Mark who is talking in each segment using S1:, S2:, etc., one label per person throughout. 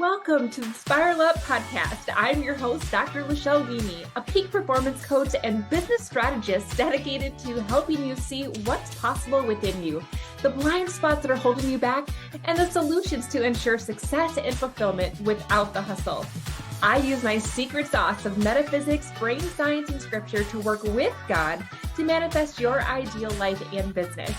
S1: Welcome to the Spiral Up podcast. I'm your host, Dr. Lachelle Weemy, a peak performance coach and business strategist dedicated to helping you see what's possible within you, the blind spots that are holding you back, and the solutions to ensure success and fulfillment without the hustle. I use my secret sauce of metaphysics, brain science, and scripture to work with God to manifest your ideal life and business.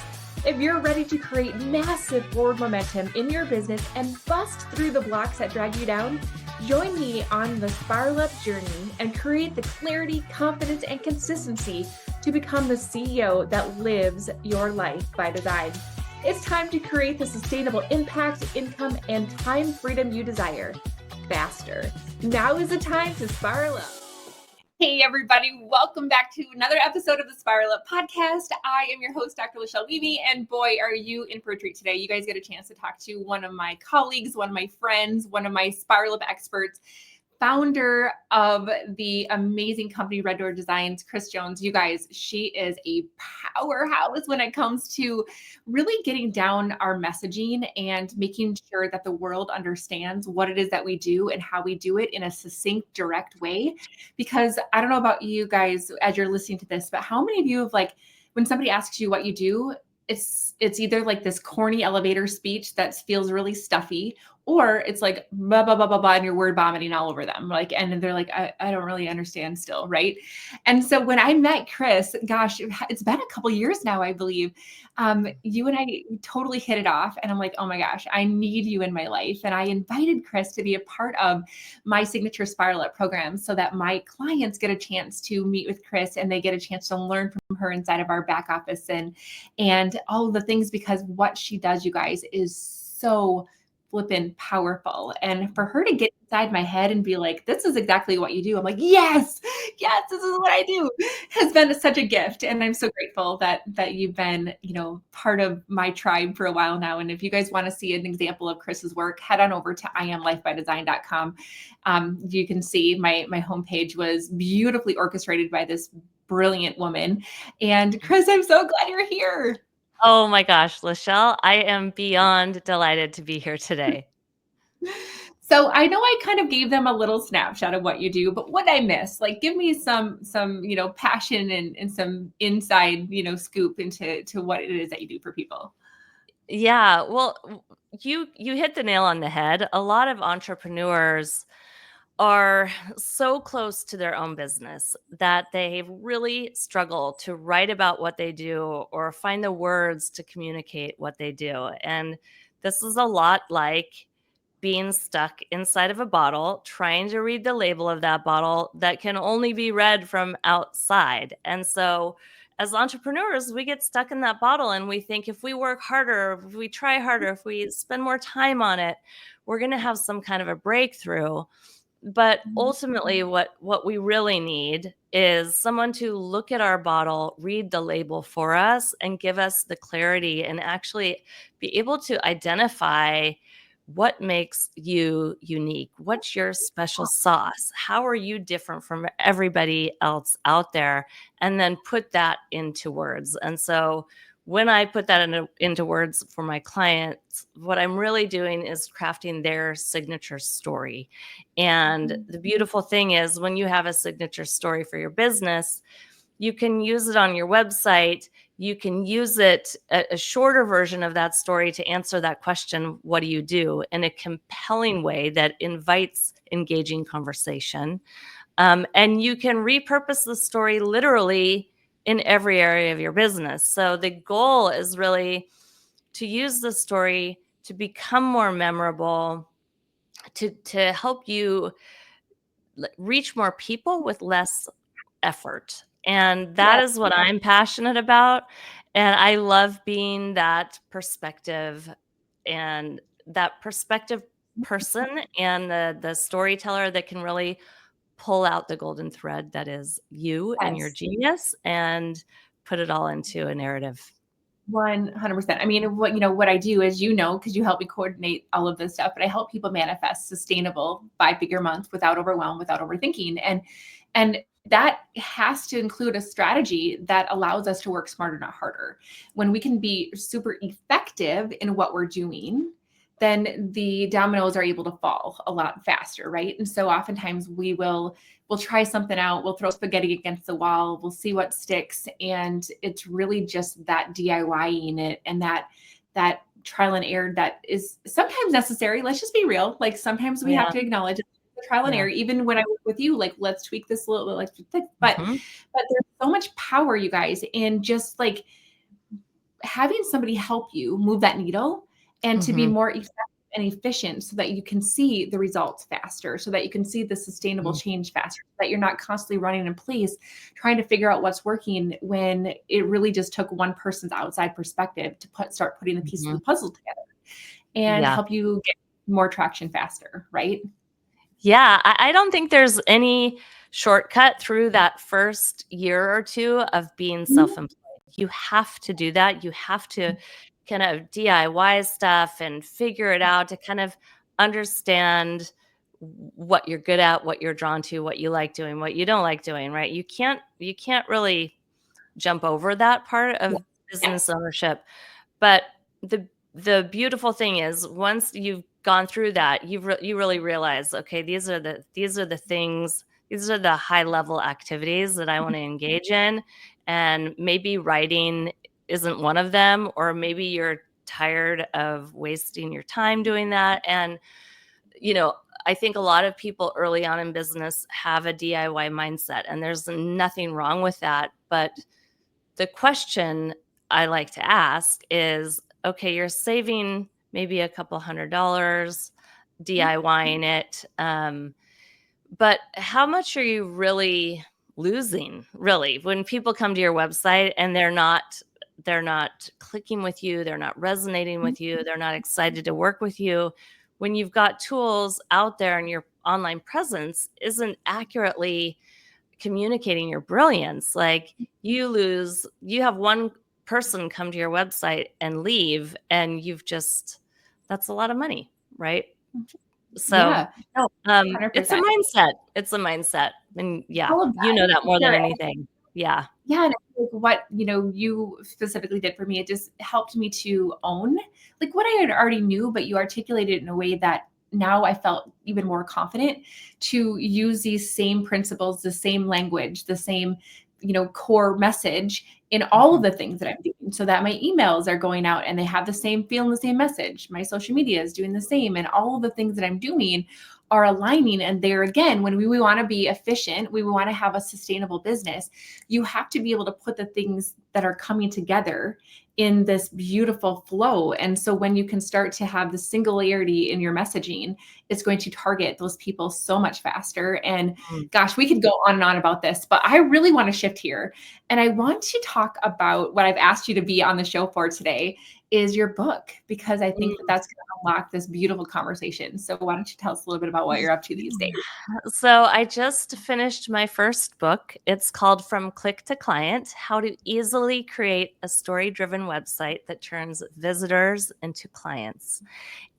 S1: If you're ready to create massive forward momentum in your business and bust through the blocks that drag you down, join me on the Spiral Up journey and create the clarity, confidence, and consistency to become the CEO that lives your life by design. It's time to create the sustainable impact, income, and time freedom you desire faster. Now is the time to spiral up. Hey, everybody. Welcome back to another episode of the Spiral Up podcast. I am your host, Dr. Lachelle Weemy, and boy, are you in for a treat today. You guys get a chance to talk to one of my colleagues, one of my friends, one of my Spiral Up experts, founder of the amazing company Red Door Designs, Kris Jones. You guys, she is a powerhouse when it comes to really getting down our messaging and making sure that the world understands what it is that we do and how we do it in a succinct, direct way. Because I don't know about you guys as you're listening to this, but how many of you have, like, when somebody asks you what you do, it's either like this corny elevator speech that feels really stuffy, or it's like blah, blah, blah, blah, blah, and you're word vomiting all over them. Like, and they're like, I don't really understand still, right? And so when I met Kris, gosh, it's been a couple years now, I believe. You and I totally hit it off. And I'm like, oh my gosh, I need you in my life. And I invited Kris to be a part of my Signature Spiral Up program so that my clients get a chance to meet with Kris and they get a chance to learn from her inside of our back office and all of the things, because what she does, you guys, is so flippin' powerful. And for her to get inside my head and be like, this is exactly what you do. I'm like, yes, this is what I do, has been such a gift. And I'm so grateful that you've been, part of my tribe for a while now. And if you guys want to see an example of Kris's work, head on over to iamlifebydesign.com. You can see my homepage was beautifully orchestrated by this brilliant woman. And Kris, I'm so glad you're here.
S2: Oh my gosh, Lachelle, I am beyond delighted to be here today.
S1: So I know I kind of gave them a little snapshot of what you do, but what I miss, like, give me some passion and some inside, scoop into what it is that you do for people.
S2: Yeah, well, you hit the nail on the head. A lot of entrepreneurs are so close to their own business that they really struggle to write about what they do or find the words to communicate what they do. And this is a lot like being stuck inside of a bottle, trying to read the label of that bottle that can only be read from outside. And so as entrepreneurs, we get stuck in that bottle and we think if we work harder, if we try harder, if we spend more time on it, we're going to have some kind of a breakthrough. But ultimately, what we really need is someone to look at our bottle, read the label for us, and give us the clarity and actually be able to identify what makes you unique. What's your special sauce? How are you different from everybody else out there? And then put that into words. And so when I put that into words for my clients, what I'm really doing is crafting their signature story. And the beautiful thing is when you have a signature story for your business, you can use it on your website. You can use it, a shorter version of that story, to answer that question, what do you do, in a compelling way that invites engaging conversation. And you can repurpose the story literally in every area of your business. So the goal is really to use the story to become more memorable, to help you reach more people with less effort. And that is what I'm passionate about. And I love being that perspective and that perspective person and the storyteller that can really pull out the golden thread that is you and your genius and put it all into a narrative.
S1: 100%. I mean, what I do is, because you help me coordinate all of this stuff, but I help people manifest sustainable 5-figure months without overwhelm, without overthinking. And that has to include a strategy that allows us to work smarter, not harder. When we can be super effective in what we're doing, then the dominoes are able to fall a lot faster, right? And so oftentimes we'll try something out, we'll throw spaghetti against the wall, we'll see what sticks, and it's really just that DIYing it and that trial and error that is sometimes necessary. Let's just be real. Like sometimes we have
S2: Yeah.
S1: to acknowledge the trial and
S2: Yeah.
S1: error. Even when I work with you, like let's tweak this a little bit, but
S2: Mhm.
S1: there's so much power, you guys, in just like having somebody help you move that needle and to be
S2: Mhm.
S1: more effective and efficient so that you can see the results faster, so that you can see the sustainable
S2: Mhm.
S1: change faster, so that you're not constantly running in place trying to figure out what's working when it really just took one person's outside perspective to start putting the pieces of
S2: Mhm.
S1: the puzzle together and
S2: Yeah.
S1: help you get more traction faster, right?
S2: Yeah, I don't think there's any shortcut through that first year or 2 of being
S1: Mhm.
S2: self-employed. You have to do that. You have to kind of DIY stuff and figure it out to kind of understand what you're good at, what you're drawn to, what you like doing, what you don't like doing, right? You can't really jump over that part
S1: Yeah.
S2: of business
S1: Yes.
S2: ownership. But the beautiful thing is once you've gone through that, you really realize, okay, these are the things, these are the high level activities that I want to engage in, and maybe writing isn't one of them, or maybe you're tired of wasting your time doing that. And you know, I think a lot of people early on in business have a DIY mindset, and there's nothing wrong with that. But the question I like to ask is, okay, you're saving maybe a couple $100 DIYing it, but how much are you really losing? Really, when people come to your website and they're not clicking with you, they're not resonating with you, they're not excited to work with you. When you've got tools out there and your online presence isn't accurately communicating your brilliance. Like you have one person come to your website and leave, and that's a lot of money, right? So
S1: Yeah. No,
S2: it's a
S1: 100%.
S2: mindset. It's a mindset. And yeah,
S1: All of
S2: you
S1: that.
S2: know that more than
S1: Sure.
S2: anything. Yeah.
S1: Yeah, and I think what, you specifically did for me, it just helped me to own, like, what I had already knew, but you articulated it in a way that now I felt even more confident to use these same principles, the same language, the same, core message in all of
S2: Mhm.
S1: the things that I'm doing, so that my emails are going out and they have the same feel and the same message. My social media is doing the same, and all of the things that I'm doing are aligning. And there again, when we want to be efficient, we want to have a sustainable business, you have to be able to put the things that are coming together in this beautiful flow. And so when you can start to have the singularity in your messaging, it's going to target those people so much faster. And
S2: Mm.
S1: gosh, we could go on and on about this, but I really want to shift here. And I want to talk about what I've asked you to be on the show for today is your book, because I think that
S2: Mm.
S1: that's going to unlock this beautiful conversation. So why don't you tell us a little bit about what you're up to these days?
S2: So I just finished my first book. It's called From Click to Client: How to Easily Create a Story-Driven Website That Turns Visitors into Clients.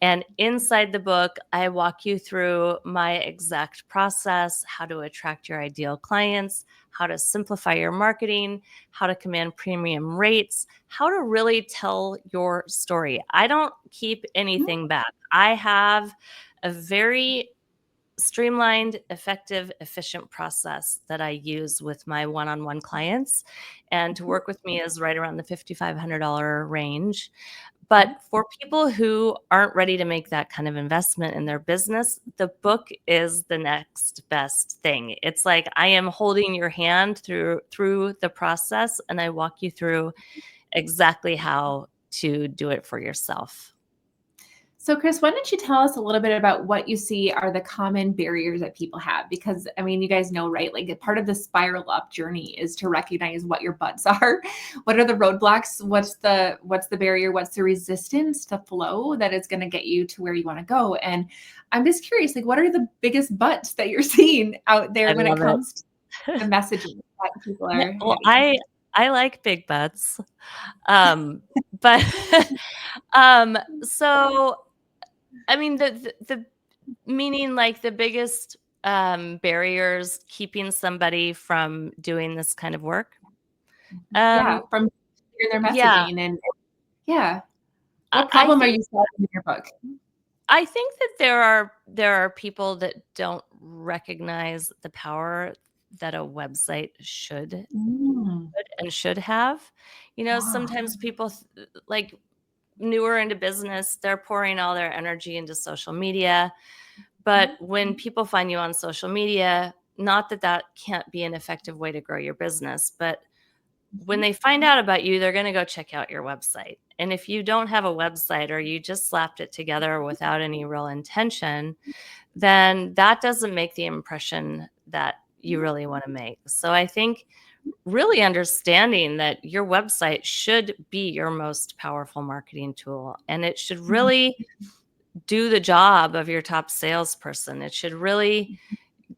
S2: And inside the book, I walk you through my exact process, how to attract your ideal clients, how to simplify your marketing, how to command premium rates, how to really tell your story. I don't keep anything back. I have a very streamlined, effective, efficient process that I use with my one-on-one clients. And to work with me is right around the $5,500 range. But for people who aren't ready to make that kind of investment in their business, the book is the next best thing. It's like I am holding your hand through the process, and I walk you through exactly how to do it for yourself.
S1: So, Kris, why don't you tell us a little bit about what you see are the common barriers that people have? Because, I mean, you guys know, right? Like a part of the spiral up journey is to recognize what your butts are. What are the roadblocks? What's the barrier? What's the resistance to flow that is going to get you to where you want to go? And I'm just curious, like, what are the biggest butts that you're seeing out
S2: I
S1: there when it
S2: love it.
S1: comes to the messaging that people
S2: Yeah,
S1: are
S2: well,
S1: having?
S2: I like big butts. But so I mean the meaning like the biggest barriers keeping somebody from doing this kind of work.
S1: Yeah,
S2: Um
S1: from hearing their
S2: yeah,
S1: messaging and yeah.
S2: I,
S1: What
S2: I
S1: problem are
S2: think
S1: you solving in your book?
S2: I think that there are people that don't recognize the power that a website should
S1: Mm,
S2: and should have.
S1: yeah.
S2: Sometimes people like newer into business, they're pouring all their energy into social media. But when people find you on social media, not that that can't be an effective way to grow your business, but when
S1: Mhm.
S2: they find out about you, they're going to go check out your website. And if you don't have a website or you just slapped it together without any real intention, then that doesn't make the impression that you really want to make. So I think really understanding that your website should be your most powerful marketing tool, and it should really do the job of your top salesperson. It should really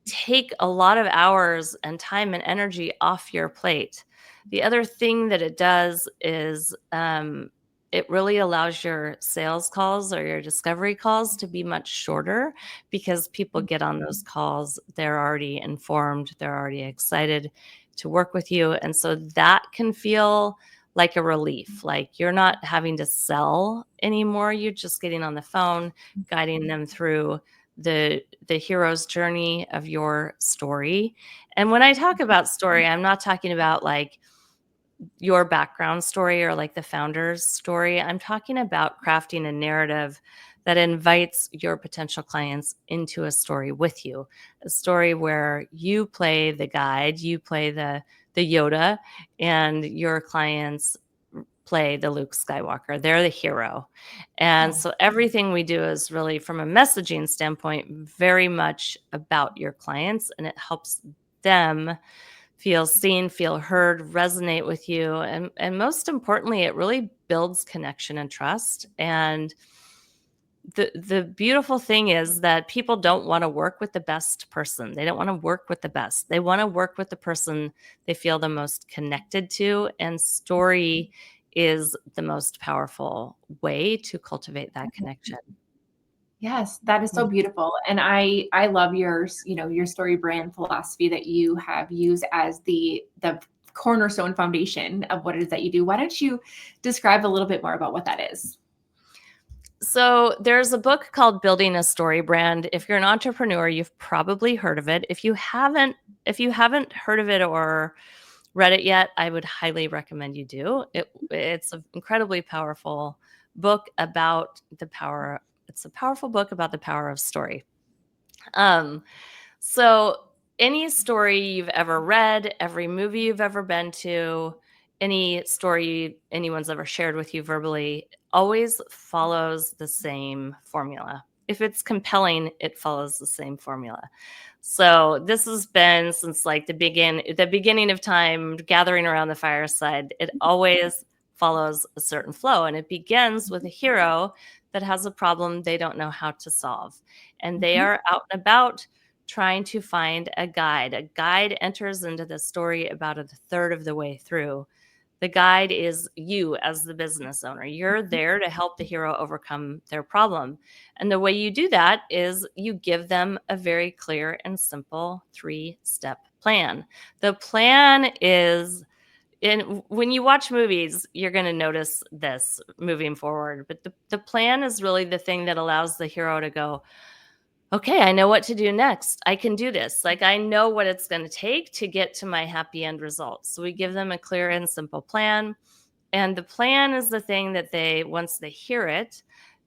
S2: take a lot of hours and time and energy off your plate. The other thing that it does is it really allows your sales calls or your discovery calls to be much shorter because people get on those calls. They're already informed, they're already excited to work with you. And so that can feel like a relief. Like you're not having to sell anymore. You're just getting on the phone, guiding them through the hero's journey of your story. And when I talk about story, I'm not talking about like your background story or like the founder's story. I'm talking about crafting a narrative that invites your potential clients into a story with you, a story where you play the guide, you play the Yoda, and your clients play the Luke Skywalker. They're the hero. And
S1: Oh,
S2: so everything we do is really, from a messaging standpoint, very much about your clients, and it helps them feel seen, feel heard, resonate with you. And most importantly, it really builds connection and trust. And the beautiful thing is that people don't want to work with the best person. They don't want to work with the best. They want to work with the person they feel the most connected to. And story is the most powerful way to cultivate that connection.
S1: yes, that is so beautiful. And I love your story brand philosophy that you have used as the cornerstone foundation of what it is that you do. Why don't you describe a little bit more about what that is?
S2: So there's a book called Building a Story Brand. If you're an entrepreneur, you've probably heard of it. If you haven't heard of it or read it yet, I would highly recommend you do. It's an incredibly powerful book about the power. It's a powerful book about the power of story. Um, so any story you've ever read, every movie you've ever been to, any story anyone's ever shared with you verbally always follows the same formula. If it's compelling, it follows the same formula. So this has been since like the beginning of time, gathering around the fireside. It always follows a certain flow, and it begins with a hero that has a problem they don't know how to solve, and they
S1: Mhm.
S2: are out and about trying to find a guide. A guide enters into the story about a third of the way through. The guide is you as the business owner. You're there to help the hero overcome their problem. And the way you do that is you give them a very clear and simple 3-step plan. The plan is when you watch movies, you're going to notice this moving forward. But the plan is really the thing that allows the hero to go, okay, I know what to do next. I can do this. Like, I know what it's going to take to get to my happy end result. So we give them a clear and simple plan. And the plan is the thing that once they hear it,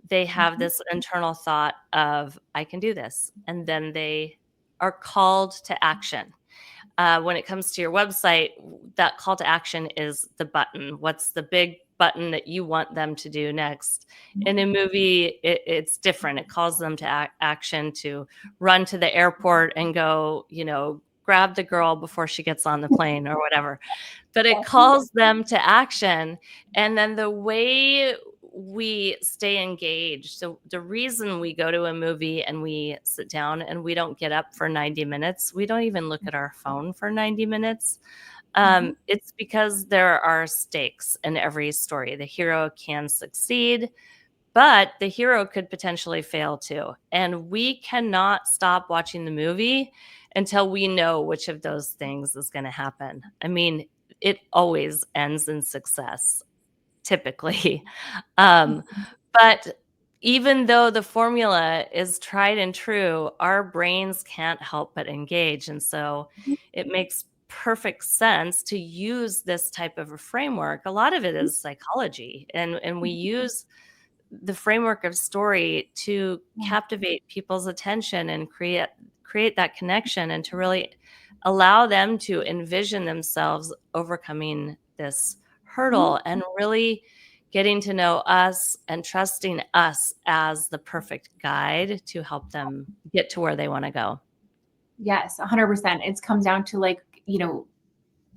S2: they have
S1: Mhm.
S2: this internal thought of, I can do this. And then they are called to action. When it comes to your website, that call to action is the button. What's the big button that you want them to do next? In a movie, it's different. It calls them to action to run to the airport and go, grab the girl before she gets on the plane or whatever. But it calls them to action. And then the way we stay engaged. So the reason we go to a movie and we sit down and we don't get up for 90 minutes, we don't even look at our phone for 90 minutes.
S1: Mhm.
S2: It's because there are stakes in every story. The hero can succeed, but the hero could potentially fail too. And we cannot stop watching the movie until we know which of those things is going to happen. I mean, it always ends in success, typically. Um, but even though the formula is tried and true, our brains can't help but engage. And so it makes perfect sense to use this type of a framework. A lot of it is psychology, and we use the framework of story to captivate people's attention and create that connection, and to really allow them to envision themselves overcoming this hurdle and really getting to know us and trusting us as the perfect guide to help them get to where they want to go.
S1: Yes, 100%. It comes down to like,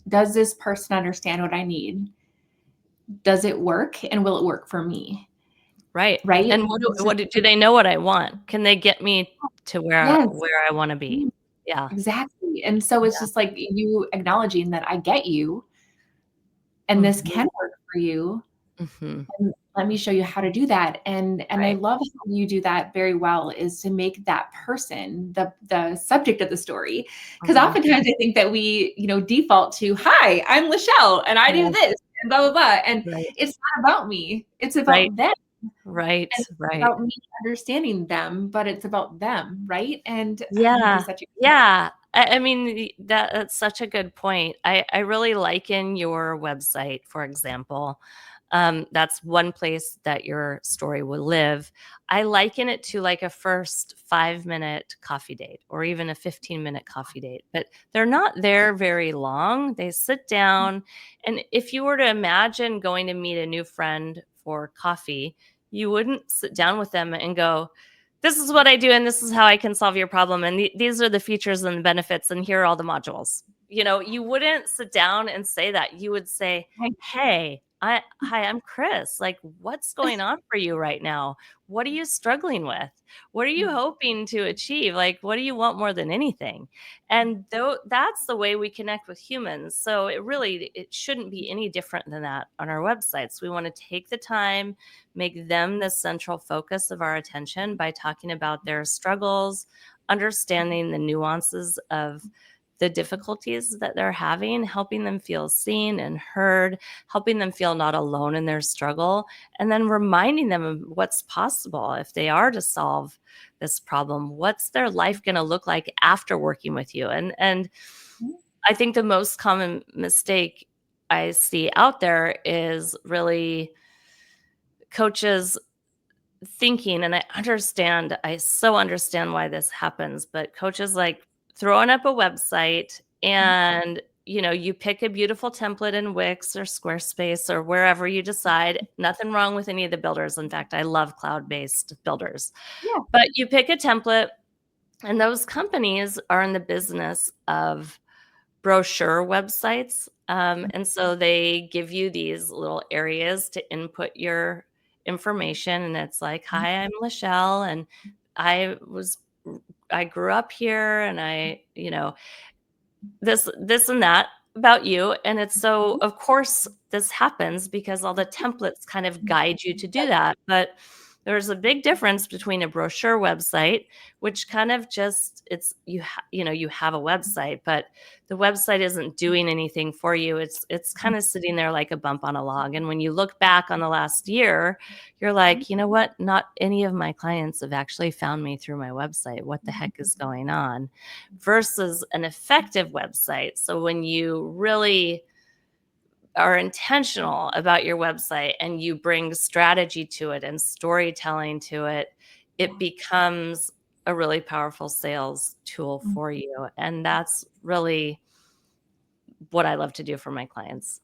S1: does this person understand what I need? Does it work? And will it work for me?
S2: Right.
S1: Right?
S2: And do they know what I want? Can they get me to
S1: Yes.
S2: where I want to be? Yeah.
S1: Exactly. And so it's
S2: Yeah.
S1: just like you acknowledging that I get you and this
S2: Mhm.
S1: can work for you.
S2: Mhm.
S1: And let me show you how to do that. And I
S2: Right.
S1: love how you do that very well, is to make that person the subject of the story. Because
S2: Mhm.
S1: oftentimes I think that we, default to, hi, I'm Lachelle and I do
S2: Yes.
S1: this and blah, blah, blah. And
S2: Right.
S1: it's not about me. It's
S2: Right.
S1: about them.
S2: Right.
S1: And it's
S2: Right.
S1: about me understanding them, but it's about them, right? And you do
S2: Yeah.
S1: such a
S2: Yeah. I mean, that's such a good point. I really liken your website, for example. That's one place that your story will live. I liken it to like a first 5-minute coffee date or even a 15-minute coffee date, but they're not there very long. They sit down. And if you were to imagine going to meet a new friend for coffee, you wouldn't sit down with them and go, this is what I do, and this is how I can solve your problem. And these are the features and the benefits, and here are all the modules. You wouldn't sit down and say that. You would say, hey, hi, I'm Kris. Like, what's going on for you right now? What are you struggling with? What are you hoping to achieve? Like, what do you want more than anything? And though that's the way we connect with humans. So it shouldn't be any different than that on our websites. We want to take the time, make them the central focus of our attention by talking about their struggles, understanding the nuances of the difficulties that they're having, helping them feel seen and heard, helping them feel not alone in their struggle, and then reminding them of what's possible if they are to solve this problem. What's their life going to look like after working with you? And I think the most common mistake I see out there is really coaches thinking, and I so understand why this happens, but coaches like throwing up a website and you pick a beautiful template in Wix or Squarespace or wherever you decide. Nothing wrong with any of the builders. In fact, I love cloud-based builders.
S1: Yeah.
S2: But you pick a template, and those companies are in the business of brochure websites. And so they give you these little areas to input your information. And it's like, hi, I'm Lachelle, and I was, I grew up here, and this and that about you. And it's so, of course, this happens because all the templates kind of guide you to do that. But there's a big difference between a brochure website, which kind of just it's you have a website, but the website isn't doing anything for you. It's kind of sitting there like a bump on a log. And when you look back on the last year, you're like, you know what? Not any of my clients have actually found me through my website. What the heck is going on? Versus an effective website. So when you really are intentional about your website and you bring strategy to it and storytelling to it, it becomes a really powerful sales tool for you. And that's really what I love to do for my clients.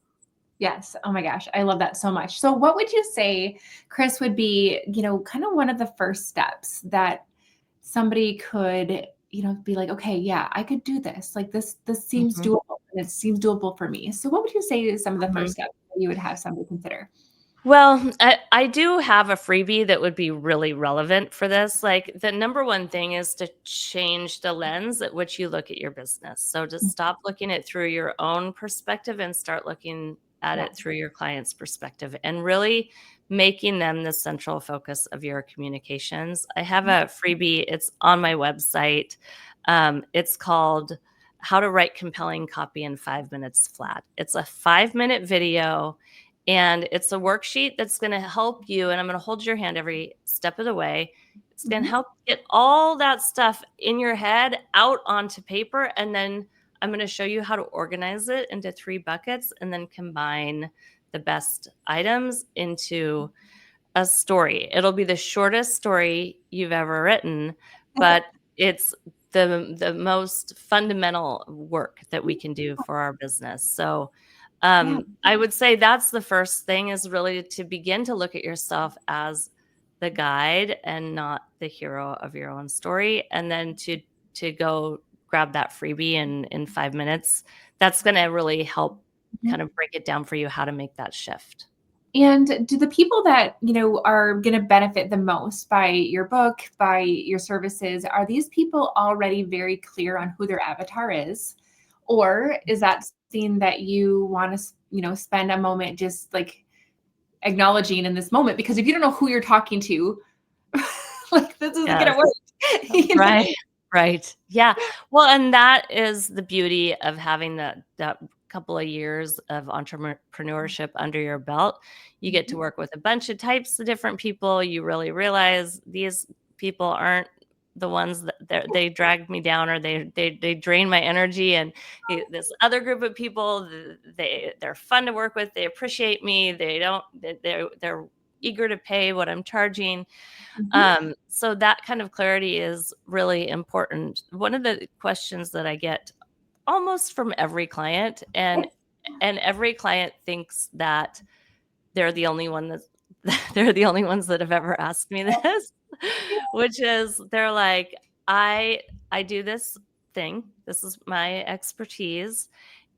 S1: Yes. Oh my gosh. I love that so much. So what would you say, Kris, would be, kind of one of the first steps that somebody could, be like, okay, yeah, I could do this. Like this seems
S2: Mhm,
S1: doable and it seems doable for me. So what would you say is some of the
S2: mhm.
S1: first steps that you would have somebody consider?
S2: Well, I do have a freebie that would be really relevant for this. Like, the number one thing is to change the lens at which you look at your business. So to stop looking at through your own perspective and start looking at
S1: Yeah.
S2: it through your client's perspective, and really making them the central focus of your communications. I have a freebie. It's on my website. It's called How to Write Compelling Copy in 5 Minutes Flat. It's a 5-minute video, And it's a worksheet that's going to help you. And I'm going to hold your hand every step of the way. It's going to help get all that stuff in your head out onto paper. And then I'm going to show you how to organize it into 3 buckets and then combine the best items into a story. It'll be the shortest story you've ever written, but it's the most fundamental work that we can do for our business. So
S1: Yeah.
S2: I would say that's the first thing, is really to begin to look at yourself as the guide and not the hero of your own story. And then to go grab that freebie in 5 minutes. That's going to really help kind of break it down for you how to make that shift.
S1: And do the people that, are going to benefit the most by your book, by your services, are these people already very clear on who their avatar is? Or is that something that you want to, spend a moment just like acknowledging in this moment? Because if you don't know who you're talking to, like this isn't going
S2: Yes.
S1: to work.
S2: Right. Right. Yeah. Well, and that is the beauty of having that couple of years of entrepreneurship under your belt. You get to work with a bunch of types of different people. You really realize these people aren't the ones that they drag me down, or they drain my energy. And this other group of people, they're fun to work with. They appreciate me. They're eager to pay what I'm charging. So that kind of clarity is really important. One of the questions that I get almost from every client, and every client thinks that they're the only one that they're the only ones that have ever asked me this, which is they're like, I do this thing. This is my expertise.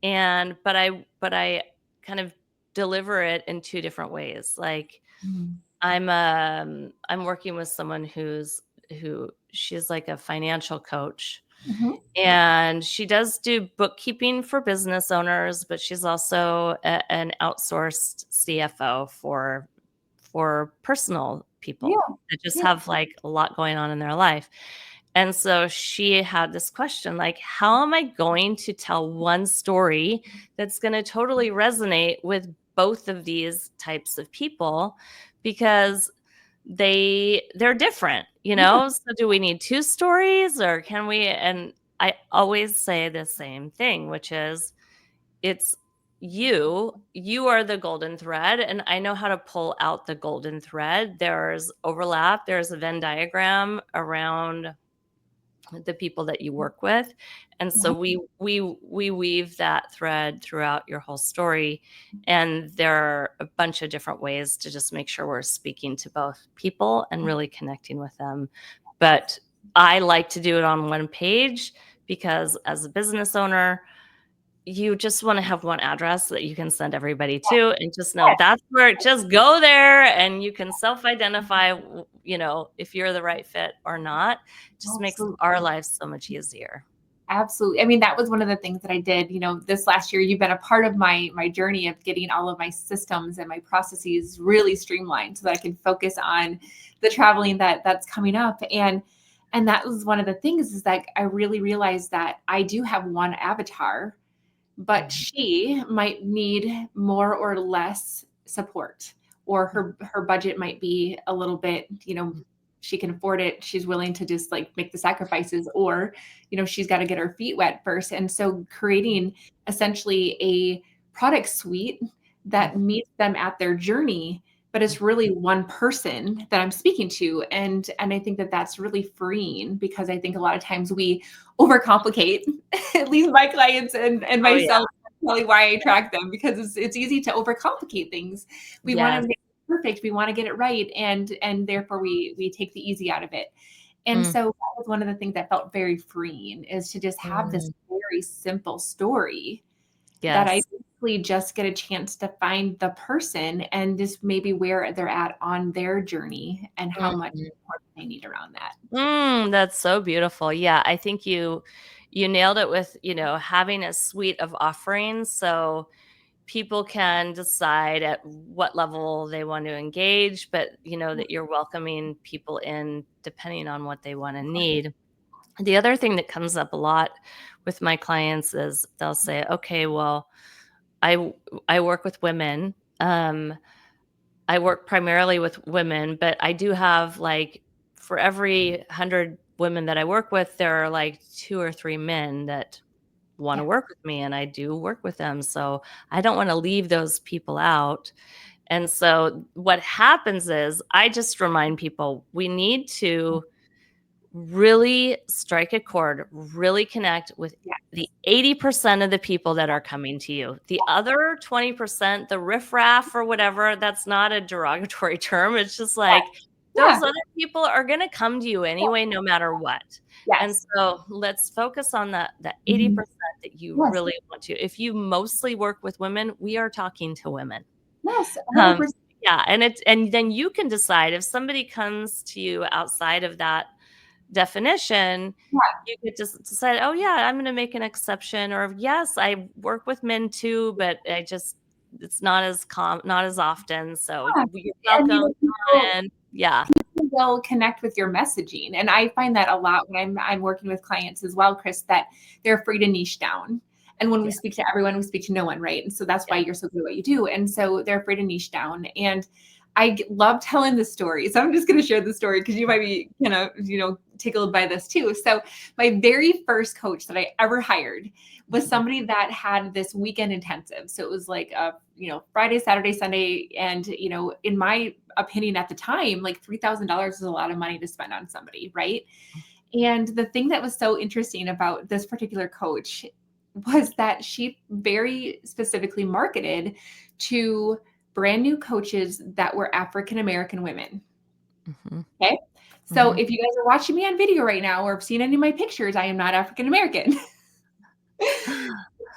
S2: And but I kind of deliver it in 2 different ways. Like I'm working with someone who she's like a financial coach, and she does do bookkeeping for business owners, but she's also an outsourced CFO for personal
S1: Yeah.
S2: people that just have like a lot going on in their life. And so she had this question, like, how am I going to tell one story that's going to totally resonate with both of these types of people? Because they're different, So do we need 2 stories, or can we? And I always say the same thing, which is it's you are the golden thread, and I know how to pull out the golden thread. There's overlap, there's a Venn diagram around the people that you work with. And so we weave that thread throughout your whole story. And there are a bunch of different ways to just make sure we're speaking to both people and really connecting with them. But I like to do it on one page, because as a business owner, you just want to have one address that you can send everybody to, and just know that's where, just go there, and you can self-identify, if you're the right fit or not. It just makes our lives so much easier.
S1: Absolutely. I mean, that was one of the things that I did, this last year. You've been a part of my journey of getting all of my systems and my processes really streamlined so that I can focus on the traveling that's coming up. And that was one of the things, is that I really realized that I do have one avatar, but she might need more or less support, or her budget might be a little bit, she can afford it. She's willing to just like make the sacrifices, or, she's got to get her feet wet first. And so creating essentially a product suite that meets them at their journey, but it's really one person that I'm speaking to. And I think that that's really freeing, because I think a lot of times we overcomplicate, at least my clients and
S2: Oh yeah.
S1: myself. That's probably why I attract them, because it's easy to overcomplicate things. We want
S2: Yes.
S1: to make it perfect. We want to get it right. And therefore we take the easy out of it. And
S2: Mm,
S1: so that was one of the things that felt very freeing, is to just have this
S2: mm,
S1: very simple story that I
S2: yes.
S1: basically just get a chance to find the person, and just maybe where they're at on their journey, and how much
S2: Mhm.
S1: support they need around that.
S2: That's so beautiful. Yeah, I think you nailed it with, having a suite of offerings, so people can decide at what level they want to engage, but that you're welcoming people in depending on what they want to need. The other thing that comes up a lot with my clients is they'll say, okay, well, I work with women. I work primarily with women, but I do have like for every 100 women that I work with, there are like 2 or 3 men that want to
S1: Yes.
S2: work with me, and I do work with them. So I don't want to leave those people out. And so what happens is I just remind people we need to really strike a chord, really connect with the
S1: Yes.
S2: 80% of the people that are coming to you. The other 20%, the riffraff or whatever, that's not a derogatory term. It's just like
S1: Yeah.
S2: those other people are going to come to you anyway, no matter what. And
S1: Yes.
S2: so let's focus on that
S1: Mhm.
S2: 80% that you
S1: Yes.
S2: really want to. If you mostly work with women, we are talking to women.
S1: Yes.
S2: Um,
S1: 100%.
S2: yeah, and then you can decide if somebody comes to you outside of that definition,
S1: Yeah.
S2: you could just decide, "Oh, yeah, I'm gonna make an exception," or, "Yes, I work with men too, but I just it's not as often, so
S1: Yeah.
S2: you're
S1: And,
S2: welcome, come
S1: people
S2: on in." Yeah,
S1: will connect with your messaging. And I find that a lot when I'm working with clients as well, Kris, that they're afraid to niche down. And when we
S2: yeah,
S1: speak to everyone, we speak to no one, right? And so that's
S2: yeah.
S1: why you're so good at what you do. And so they're afraid to niche down. And love telling the story. So I'm just going to share the story because you might be kind of, tickled by this too. So my very first coach that I ever hired was
S2: Mhm.
S1: somebody that had this weekend intensive. So it was like a, Friday, Saturday, Sunday. And, in my opinion at the time, like $3,000 is a lot of money to spend on somebody, right? And the thing that was so interesting about this particular coach was that she very specifically marketed to brand new coaches that were African American women.
S2: Mhm.
S1: Okay. So
S2: Mhm.
S1: if you guys are watching me on video right now or have seen any of my pictures, I am not African American.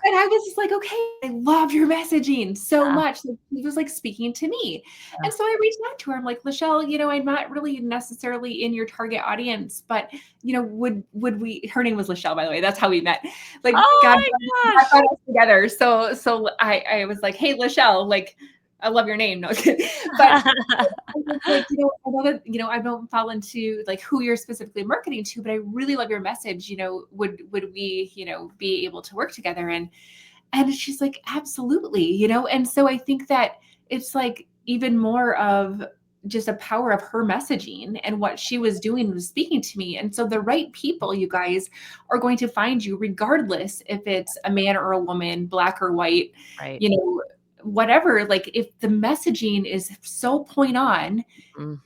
S1: And I was just like, okay, I love your messaging so
S2: Yeah,
S1: much. Like, he was like speaking to me.
S2: yeah.
S1: And so I reached out to her. I'm like, Lachelle, I'm not really necessarily in your target audience, but would we, her name was Lachelle, by the way. That's how we met. Like God,
S2: Oh
S1: God
S2: my
S1: got us together. So I was like, hey, Lachelle, like, I love your name. No, but
S2: gosh.
S1: I was like, I know that, I don't fall into like who you're specifically marketing to, but I really love your message. Would we, be able to work together? And she's like, absolutely, And so I think that it's like even more of just a power of her messaging and what she was doing was speaking to me. And so the right people, you guys, are going to find you regardless if it's a man or a woman, black or white,
S2: Right.
S1: you know, whatever. Like if the messaging is so point on,
S2: Mm,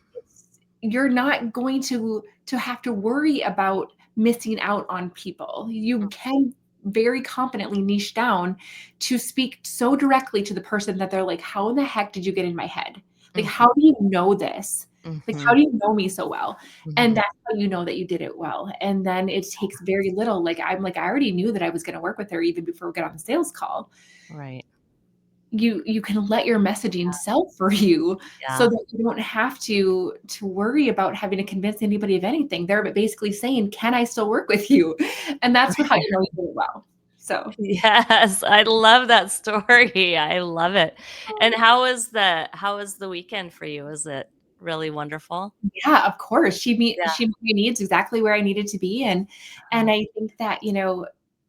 S1: you're not going to have to worry about missing out on people. You
S2: mm,
S1: can very confidently niche down to speak so directly to the person that they're like, how in the heck did you get in my head? Like,
S2: mhm,
S1: how do you know this? Like, how
S2: mhm,
S1: do you know me so well? And
S2: mhm.
S1: that's how you know that you did it well. And then it takes very little. Like, I'm like, I already knew that I was going to work with her even before we got on the sales call.
S2: Right.
S1: You can let your messaging sell for you so
S2: Yeah.
S1: that you don't have to worry about having to convince anybody of anything. They're basically saying, "Can I still work with you?" And that's how you know you did it well. So,
S2: Yes, I love that story. I love it. And how was the weekend for you? Was it really wonderful?
S1: yeah, of course,
S2: Yeah.
S1: she met my needs exactly where I needed to be, and
S2: Uh-huh.
S1: I think that,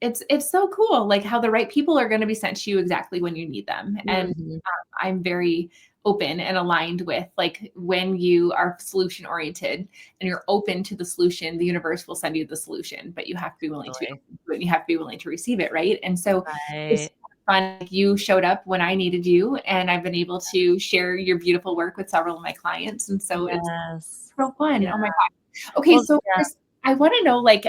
S1: it's so cool, like, how the right people are gonna be sent to you exactly when you need them, and,
S2: Mhm.
S1: I'm very open and aligned with, like, when you are solution oriented and you're open to the solution, the universe will send you the solution, but you have to be willing to be
S2: Totally.
S1: open to it, and you have to be willing to receive it, right? And so it's
S2: Right.
S1: fun, like, you showed up when I needed you, and I've been able to share your beautiful work with several of my clients, and so it's
S2: Yes.
S1: real fun.
S2: Yeah.
S1: Oh my god. Okay,
S2: Well,
S1: so
S2: yeah.
S1: Kris, I want to know, like,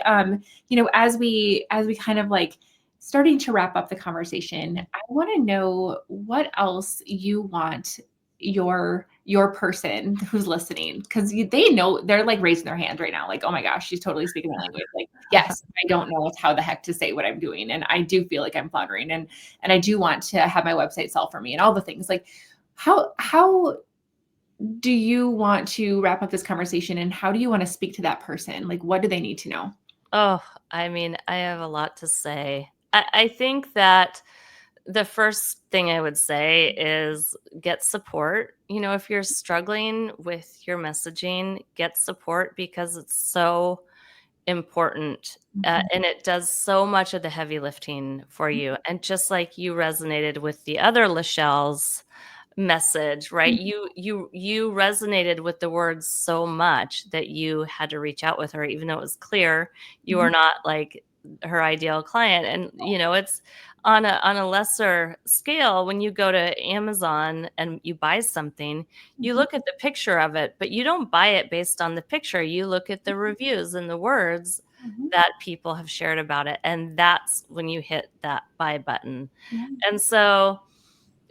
S1: as we kind of like starting to wrap up the conversation, I want to know what else you want your person who's listening, because they know, they're like raising their hand right now, like, oh my gosh, she's totally speaking my language. Like, yes, I don't know how the heck to say what I'm doing, and I do feel like I'm floundering, and I do want to have my website sell for me and all the things. Like, how do you want to wrap up this conversation, and how do you want to speak to that person? Like, what do they need to know?
S2: Oh, I mean, I have a lot to say. I think that the first thing I would say is get support. If you're struggling with your messaging, get support because it's so important,
S1: Mhm.
S2: and it does so much of the heavy lifting for you. And just like you resonated with the other Lachelles, message, right? You resonated with the words so much that you had to reach out with her, even though it was clear you are not like her ideal client. And it's on a lesser scale. When you go to Amazon and you buy something, you look at the picture of it, but you don't buy it based on the picture. You look at the reviews and the words that people have shared about it, and that's when you hit that buy button. And so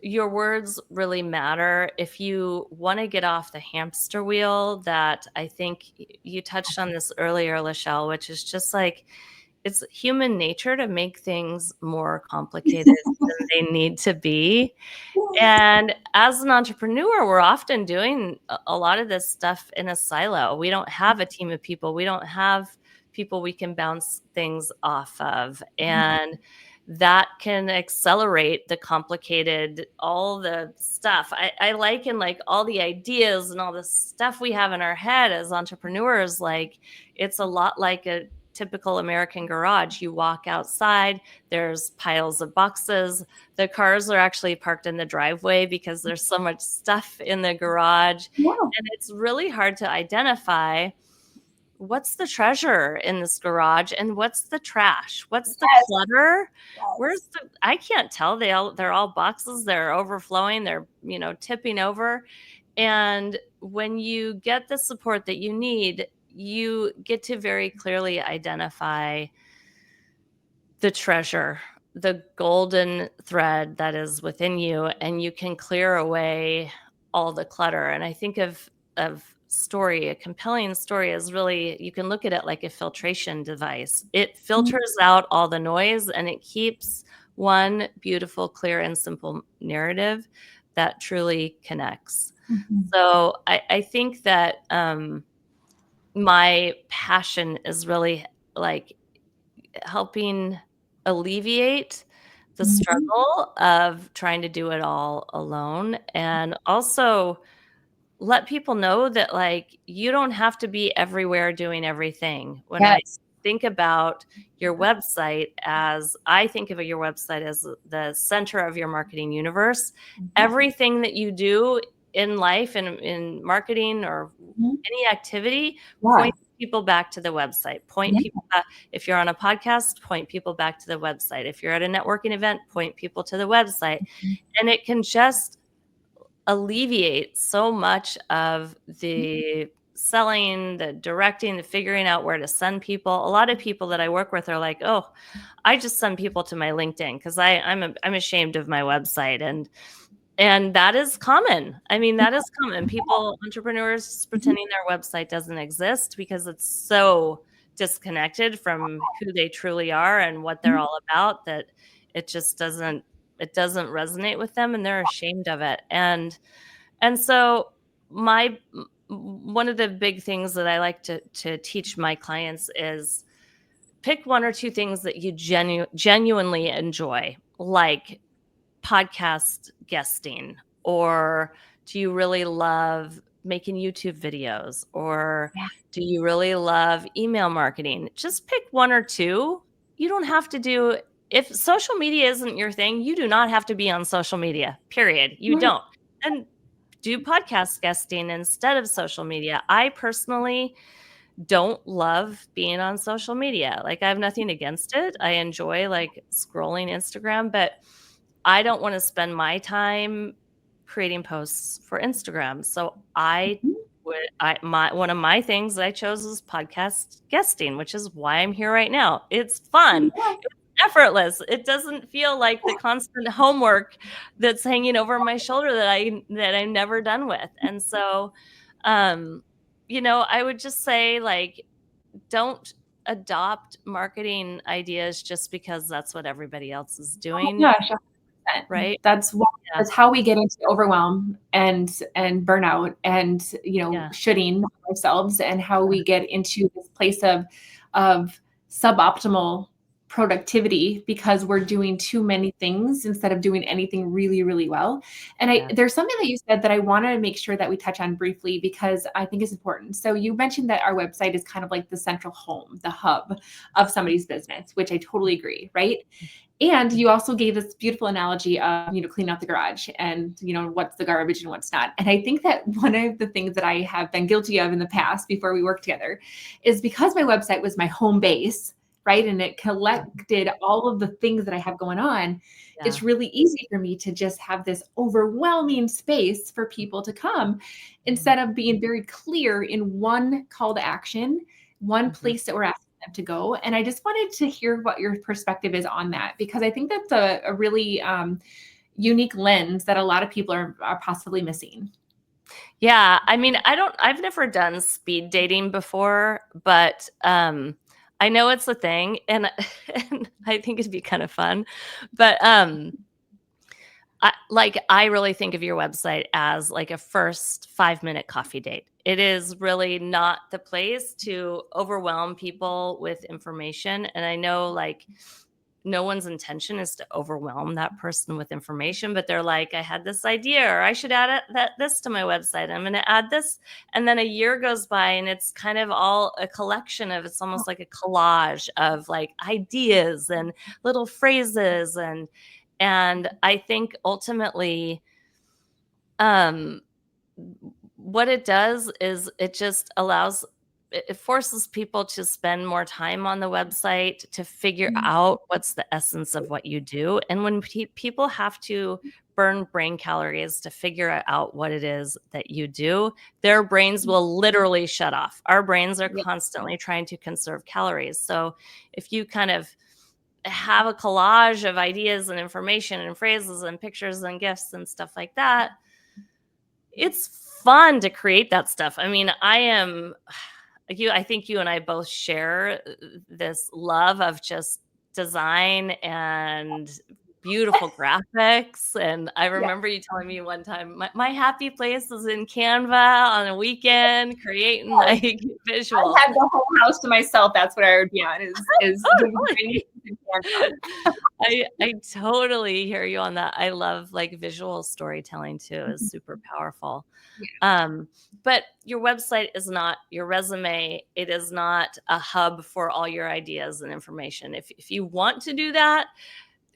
S2: your words really matter. If you want to get off the hamster wheel, that I think you touched on this earlier, Lachelle, which is just like, it's human nature to make things more complicated than they need to be. And as an entrepreneur, we're often doing a lot of this stuff in a silo. We don't have a team of people. We don't have people we can bounce things off of. And that can accelerate the complicated, all the stuff. I liken like all the ideas and all the stuff we have in our head as entrepreneurs. Like, it's a lot like a typical American garage. You walk outside, there's piles of boxes. The cars are actually parked in the driveway because there's so much stuff in the garage. And it's really hard to identify what's the treasure in this garage and what's the trash, what's the clutter, I can't tell. They're all boxes, they're overflowing, they're tipping over. And when you get the support that you need, you get to very clearly identify the treasure, the golden thread that is within you, and you can clear away all the clutter. And I think of story, a compelling story is really, you can look at it like a filtration device. It filters out all the noise and it keeps one beautiful, clear, and simple narrative that truly connects. So I think that my passion is really like helping alleviate the struggle of trying to do it all alone, and also let people know that like you don't have to be everywhere doing everything. When I think about your website, as I think of your website as the center of your marketing universe, everything that you do in life and in marketing or any activity points people back to the website. Point people back. If you're on a podcast, point people back to the website. If you're at a networking event, point people to the website. And it can just alleviate so much of the selling, the directing, the figuring out where to send people. A lot of people that I work with are like, oh, I just send people to my LinkedIn because I'm ashamed of my website. And that is common. I mean, that is common. People, entrepreneurs just pretending their website doesn't exist because it's so disconnected from who they truly are and what they're all about that it just doesn't resonate with them, and they're ashamed of it. And so one of the big things that I like to teach my clients is pick one or two things that you genuinely enjoy, like podcast guesting, or do you really love making YouTube videos, or do you really love email marketing? Just pick one or two. You don't have to do, if social media isn't your thing, you do not have to be on social media, period. You don't. And do podcast guesting instead of social media. I personally don't love being on social media. Like, I have nothing against it. I enjoy like scrolling Instagram, but I don't want to spend my time creating posts for Instagram. So one of my things that I chose was podcast guesting, which is why I'm here right now. It's fun. It's effortless. It doesn't feel like the constant homework that's hanging over my shoulder that I'm never done with. And so, I would just say, like, don't adopt marketing ideas just because that's what everybody else is doing. Right.
S3: That's how we get into overwhelm and burnout and, shooting ourselves, and how we get into this place of suboptimal productivity because we're doing too many things instead of doing anything really, really well. And there's something that you said that I want to make sure that we touch on briefly because I think it's important. So you mentioned that our website is kind of like the central home, the hub of somebody's business, which I totally agree, right? And you also gave this beautiful analogy of, clean out the garage and, what's the garbage and what's not. And I think that one of the things that I have been guilty of in the past before we worked together is because my website was my home base, right? And it collected all of the things that I have going on.
S2: Yeah.
S3: It's really easy for me to just have this overwhelming space for people to come instead of being very clear in one call to action, one place that we're asking them to go. And I just wanted to hear what your perspective is on that, because I think that's a really unique lens that a lot of people are possibly missing.
S2: Yeah. I mean, I've never done speed dating before, but I know it's a thing and I think it'd be kind of fun, but I really think of your website as like a first 5-minute coffee date. It is really not the place to overwhelm people with information. And I know like no one's intention is to overwhelm that person with information, but they're like, I had this idea, or I should add this to my website. I'm going to add this. And then a year goes by and it's kind of all a collection of, it's almost like a collage of like ideas and little phrases. And I think ultimately, what it does is it just it forces people to spend more time on the website to figure out what's the essence of what you do. And when people have to burn brain calories to figure out what it is that you do, their brains will literally shut off. Our brains are constantly trying to conserve calories. So if you kind of have a collage of ideas and information and phrases and pictures and gifs and stuff like that, it's fun to create that stuff. I mean, I think you and I both share this love of just design and beautiful graphics. And I remember you telling me one time, my happy place is in Canva on a weekend, creating like visuals.
S3: I had the whole house to myself. That's what I would be on is
S2: I totally hear you on that. I love like visual storytelling too, is super powerful. But your website is not your resume. It is not a hub for all your ideas and information. If you want to do that,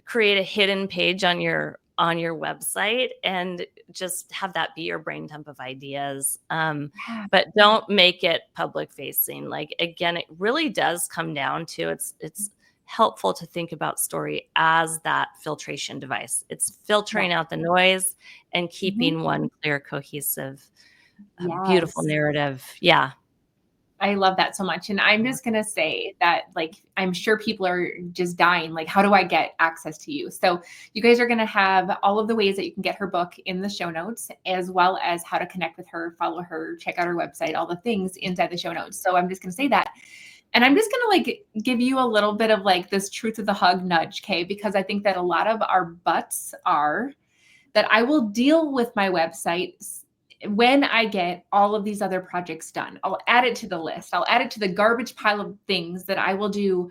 S2: create a hidden page on your website and just have that be your brain dump of ideas. But don't make it public facing. Like, again, it really does come down to it's helpful to think about story as that filtration device. It's filtering out the noise and keeping one clear, cohesive, beautiful narrative. Yeah.
S3: I love that so much. And I'm just going to say that, like, I'm sure people are just dying. Like, how do I get access to you? So you guys are going to have all of the ways that you can get her book in the show notes, as well as how to connect with her, follow her, check out her website, all the things inside the show notes. So I'm just going to say that. And I'm just going to like give you a little bit of like this truth of the hug nudge, okay? Because I think that a lot of our butts are that I will deal with my website when I get all of these other projects done. I'll add it to the list. I'll add it to the garbage pile of things that I will do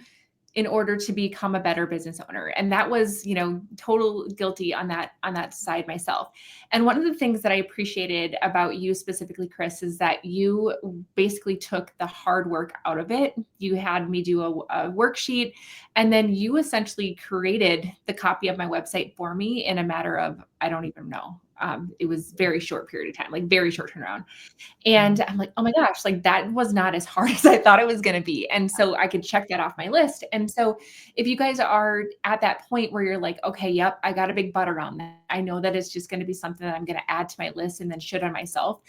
S3: in order to become a better business owner. And that was, total guilty on that side myself. And one of the things that I appreciated about you specifically, Kris, is that you basically took the hard work out of it. You had me do a worksheet, and then you essentially created the copy of my website for me in a matter of, I don't even know. It was very short period of time, like very short turnaround. And I'm like, oh my gosh, like that was not as hard as I thought it was going to be. And so I could check that off my list. And so if you guys are at that point where you're like, okay, yep, I got a big butt around that. I know that it's just going to be something that I'm going to add to my list and then should on myself.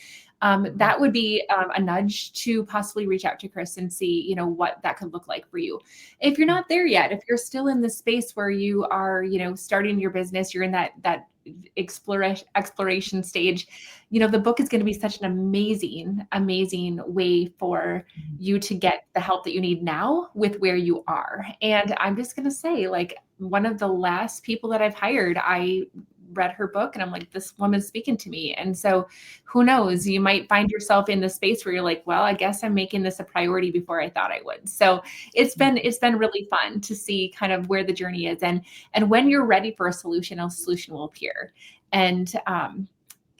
S3: That would be a nudge to possibly reach out to Kris and see, what that could look like for you. If you're not there yet, if you're still in the space where you are, starting your business, you're in that exploration stage, the book is going to be such an amazing way for you to get the help that you need now with where you are. And I'm just going to say, like, one of the last people that I've hired, I read her book and I'm like, this woman's speaking to me. And so who knows, you might find yourself in the space where you're like, well, I guess I'm making this a priority before I thought I would. So it's been really fun to see kind of where the journey is. And when you're ready for a solution will appear. And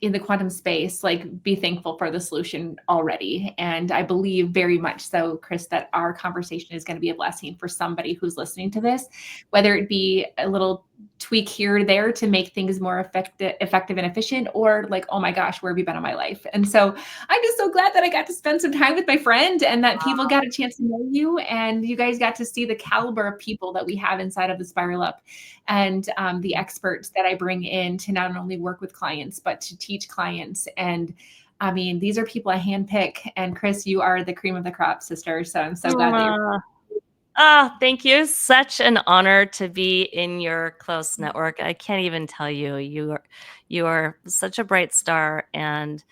S3: in the quantum space, like, be thankful for the solution already. And I believe very much so, Kris, that our conversation is going to be a blessing for somebody who's listening to this, whether it be a little tweak here or there to make things more effective and efficient, or like, oh my gosh, where have you been in my life? And so I'm just so glad that I got to spend some time with my friend, and that people got a chance to know you, and you guys got to see the caliber of people that we have inside of the Spiral Up, and the experts that I bring in to not only work with clients, but to teach clients. And I mean, these are people I handpick, and Kris, you are the cream of the crop, sister. So I'm so glad that you're.
S2: Thank you. Such an honor to be in your close network. I can't even tell you. You are such a bright star, and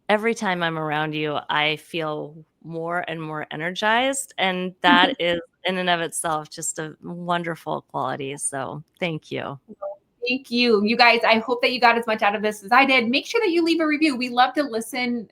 S2: every time I'm around you, I feel more and more energized, and that is in and of itself just a wonderful quality. So thank you.
S3: Thank you. You guys, I hope that you got as much out of this as I did. Make sure that you leave a review. We love to listen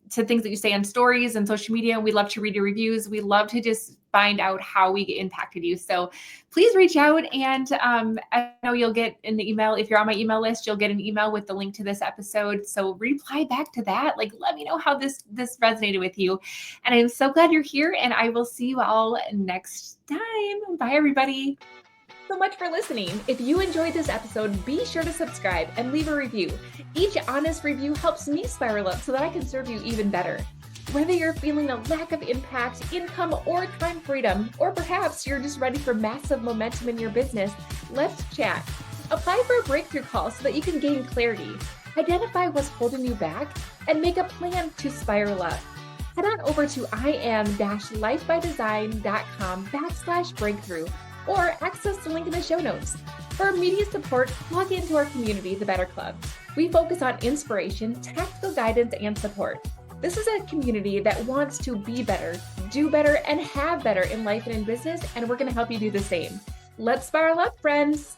S3: to things that you say on stories and social media. We love to read your reviews. We love to just find out how we impacted you. So please reach out, and I know you'll get an email. If you're on my email list, you'll get an email with the link to this episode. So reply back to that. Like, let me know how this resonated with you. And I'm so glad you're here, and I will see you all next time. Bye, everybody.
S1: So much for listening. If you enjoyed this episode, be sure to subscribe and leave a review. Each honest review helps me spiral up so that I can serve you even better. Whether you're feeling a lack of impact, income, or time freedom, or perhaps you're just ready for massive momentum in your business, let's chat. Apply for a breakthrough call so that you can gain clarity, identify what's holding you back, and make a plan to spiral up. Head on over to im-lifebydesign.com/breakthrough. or access the link in the show notes. For immediate support, log into our community, the Better Club. We focus on inspiration, tactical guidance, and support. This is a community that wants to be better, do better, and have better in life and in business, and we're going to help you do the same. Let's spiral up, friends.